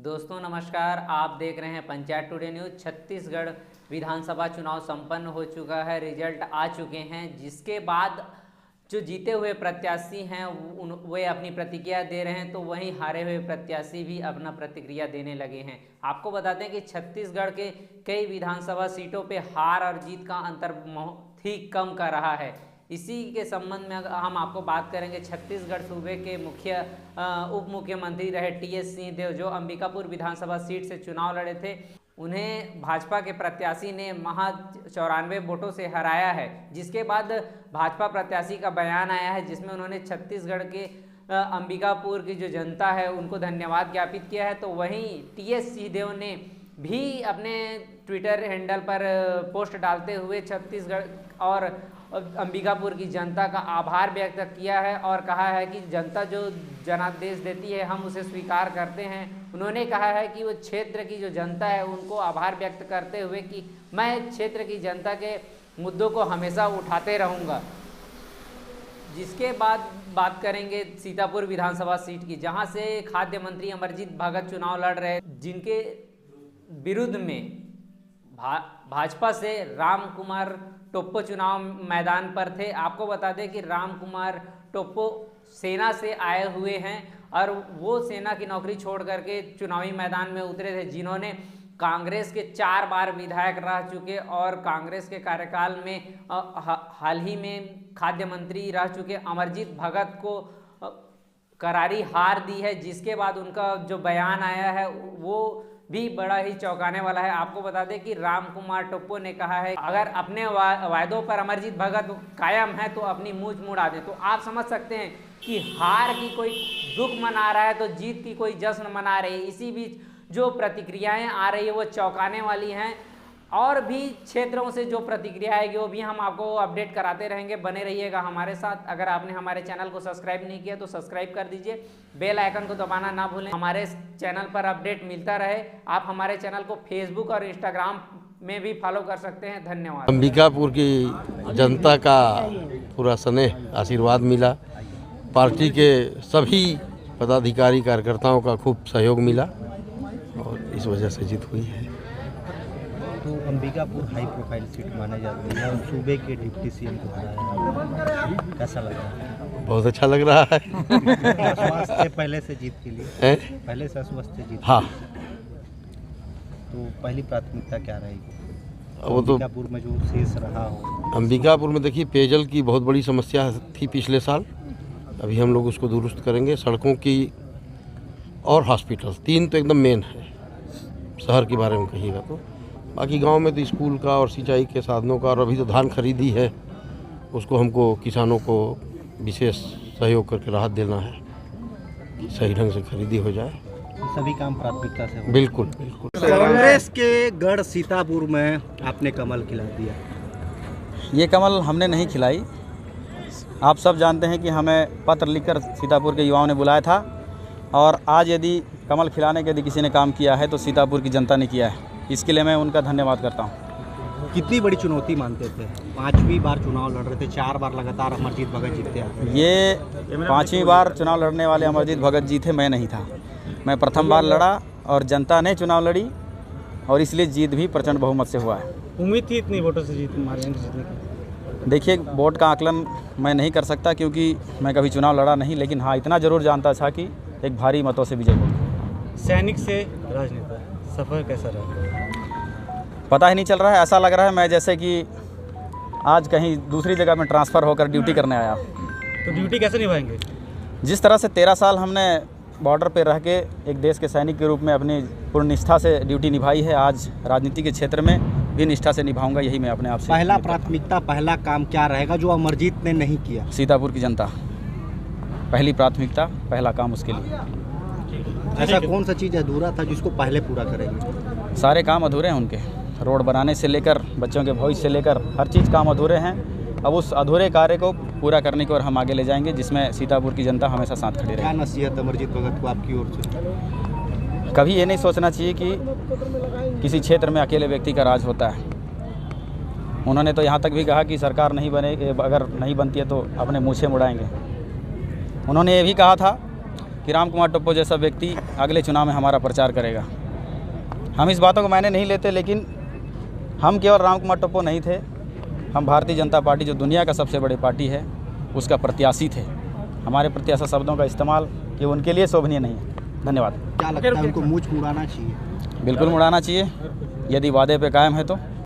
दोस्तों नमस्कार, आप देख रहे हैं पंचायत टुडे न्यूज़। छत्तीसगढ़ विधानसभा चुनाव संपन्न हो चुका है, रिजल्ट आ चुके हैं, जिसके बाद जो जीते हुए प्रत्याशी हैं वे अपनी प्रतिक्रिया दे रहे हैं, तो वहीं हारे हुए प्रत्याशी भी अपना प्रतिक्रिया देने लगे हैं। आपको बताते हैं कि छत्तीसगढ़ के कई विधानसभा सीटों पे हार और जीत का अंतर बहुत ही कम का रहा है। इसी के संबंध में हम आपको बात करेंगे। छत्तीसगढ़ सूबे के उप मुख्यमंत्री रहे टीएस सिंहदेव, जो अंबिकापुर विधानसभा सीट से चुनाव लड़े थे, उन्हें भाजपा के प्रत्याशी ने महज 94 वोटों से हराया है। जिसके बाद भाजपा प्रत्याशी का बयान आया है, जिसमें उन्होंने छत्तीसगढ़ के अंबिकापुर की जो जनता है उनको धन्यवाद ज्ञापित किया है। तो वहीं टीएस सिंहदेव ने भी अपने ट्विटर हैंडल पर पोस्ट डालते हुए छत्तीसगढ़ और अंबिकापुर की जनता का आभार व्यक्त किया है और कहा है कि जनता जो जनादेश देती है हम उसे स्वीकार करते हैं। उन्होंने कहा है कि वो क्षेत्र की जो जनता है उनको आभार व्यक्त करते हुए कि मैं क्षेत्र की जनता के मुद्दों को हमेशा उठाते रहूँगा। जिसके बाद बात करेंगे सीतापुर विधानसभा सीट की, जहां से खाद्य मंत्री अमरजीत भगत चुनाव लड़ रहे, जिनके विरुद्ध में भाजपा से राम कुमार टोप्पो चुनाव मैदान पर थे। आपको बता दें कि राम कुमार टोप्पो सेना से आए हुए हैं और वो सेना की नौकरी छोड़ करके चुनावी मैदान में उतरे थे, जिन्होंने कांग्रेस के 4 बार विधायक रह चुके और कांग्रेस के कार्यकाल में हाल ही में खाद्य मंत्री रह चुके अमरजीत भगत को करारी हार दी है। जिसके बाद उनका जो बयान आया है वो भी बड़ा ही चौंकाने वाला है। आपको बता दें कि राम कुमार टोप्पो ने कहा है अगर अपने वायदों पर अमरजीत भगत कायम है तो अपनी मूंछ मुड़ा दे। तो आप समझ सकते हैं कि हार की कोई दुख मना रहा है तो जीत की कोई जश्न मना रही है। इसी बीच जो प्रतिक्रियाएं आ रही है वो चौंकाने वाली हैं, और भी क्षेत्रों से जो प्रतिक्रिया आएगी वो भी हम आपको अपडेट कराते रहेंगे। बने रहिएगा हमारे साथ। अगर आपने हमारे चैनल को सब्सक्राइब नहीं किया तो सब्सक्राइब कर दीजिए, बेल आइकन को दबाना ना भूलें। हमारे चैनल पर अपडेट मिलता रहे। आप हमारे चैनल को फेसबुक और इंस्टाग्राम में भी फॉलो कर सकते हैं। धन्यवाद। अंबिकापुर की जनता का पूरा स्नेह आशीर्वाद मिला, पार्टी के सभी पदाधिकारी कार्यकर्ताओं का खूब सहयोग मिला और इस वजह से जीत हुई है। तो अंबिकापुर हाई प्रोफाइल सीट माने जाती है और सूबे के डिप्टी सीएम को हराया, कैसा लग रहा है? बहुत अच्छा लग रहा है। अस्वस्थ थे पहले से जीत के लिए, पहले से अस्वस्थ थे जीत। हाँ, तो पहली प्राथमिकता क्या रहेगी? वो तो अंबिकापुर में जो शेष रहा हो। अंबिकापुर में देखिए, पेयजल की बहुत बड़ी समस्या थी पिछले साल, अभी हम लोग उसको दुरुस्त करेंगे। सड़कों की और हॉस्पिटल, 3 तो एकदम मेन है शहर के बारे में कहिएगा तो। बाकी गांव में तो स्कूल का और सिंचाई के साधनों का, और अभी तो धान खरीदी है, उसको हमको किसानों को विशेष सहयोग करके राहत देना है कि सही ढंग से खरीदी हो जाए। सभी काम प्राथमिकता से हो। बिल्कुल बिल्कुल। कांग्रेस के गढ़ सीतापुर में आपने कमल खिला दिया। ये कमल हमने नहीं खिलाई। आप सब जानते हैं कि हमें पत्र लिखकर सीतापुर के युवाओं ने बुलाया था, और आज यदि कमल खिलाने के यदि किसी ने काम किया है तो सीतापुर की जनता ने किया है। इसके लिए मैं उनका धन्यवाद करता हूँ। कितनी बड़ी चुनौती मानते थे? 5वीं बार चुनाव लड़ रहे थे, 4 बार लगातार अमरजीत भगत जीते हैं। ये 5वीं बार चुनाव लड़ने वाले अमरजीत भगत जी थे, मैं नहीं था। मैं प्रथम बार लड़ा और जनता ने चुनाव लड़ी, और इसलिए जीत भी प्रचंड बहुमत से हुआ है। उम्मीद थी इतनी वोटों से जीतने की? देखिए, वोट का आकलन मैं नहीं कर सकता क्योंकि मैं कभी चुनाव लड़ा नहीं, लेकिन हाँ इतना ज़रूर जानता था कि एक भारी मतों से विजय होगी। सैनिक से राजनेता, सफ़र कैसा रहा? पता ही नहीं चल रहा है। ऐसा लग रहा है मैं जैसे कि आज कहीं दूसरी जगह में ट्रांसफ़र होकर ड्यूटी करने आया। तो ड्यूटी कैसे निभाएंगे? जिस तरह से 13 साल हमने बॉर्डर पर रह के एक देश के सैनिक के रूप में अपनी पूर्ण निष्ठा से ड्यूटी निभाई है, आज राजनीति के क्षेत्र में भी निष्ठा से निभाऊंगा। यही मैं अपने आप से। पहला प्राथमिकता, पहला काम क्या रहेगा जो अमरजीत ने नहीं किया? सीतापुर की जनता पहली प्राथमिकता, पहला काम उसके लिए। ऐसा कौन सा चीज़ अधूरा था जिसको पहले पूरा करेंगे? सारे काम अधूरे हैं उनके, रोड बनाने से लेकर बच्चों के भविष्य से लेकर हर चीज़ काम अधूरे हैं। अब उस अधूरे कार्य को पूरा करने की ओर हम आगे ले जाएंगे, जिसमें सीतापुर की जनता हमेशा साथ खड़ी रहेगी। क्या नसीहत अमरजीत भगत को आपकी ओर से? कभी ये नहीं सोचना चाहिए कि किसी क्षेत्र में अकेले व्यक्ति का राज होता है। उन्होंने तो यहाँ तक भी कहा कि सरकार नहीं बने, अगर नहीं बनती है तो अपने मूछें मुड़ाएंगे। उन्होंने ये भी कहा था कि राम कुमार टोप्पो जैसा व्यक्ति अगले चुनाव में हमारा प्रचार करेगा। हम इस बातों को मायने नहीं लेते, लेकिन हम केवल राम कुमार टोप्पो नहीं थे, हम भारतीय जनता पार्टी जो दुनिया का सबसे बड़ी पार्टी है उसका प्रत्याशी थे। हमारे प्रत्याशा शब्दों का इस्तेमाल ये उनके लिए शोभनीय नहीं है। धन्यवाद। क्या लगता है उनको मूंछ उड़ाना चाहिए? बिल्कुल मुड़ाना चाहिए, यदि वादे पे कायम है तो।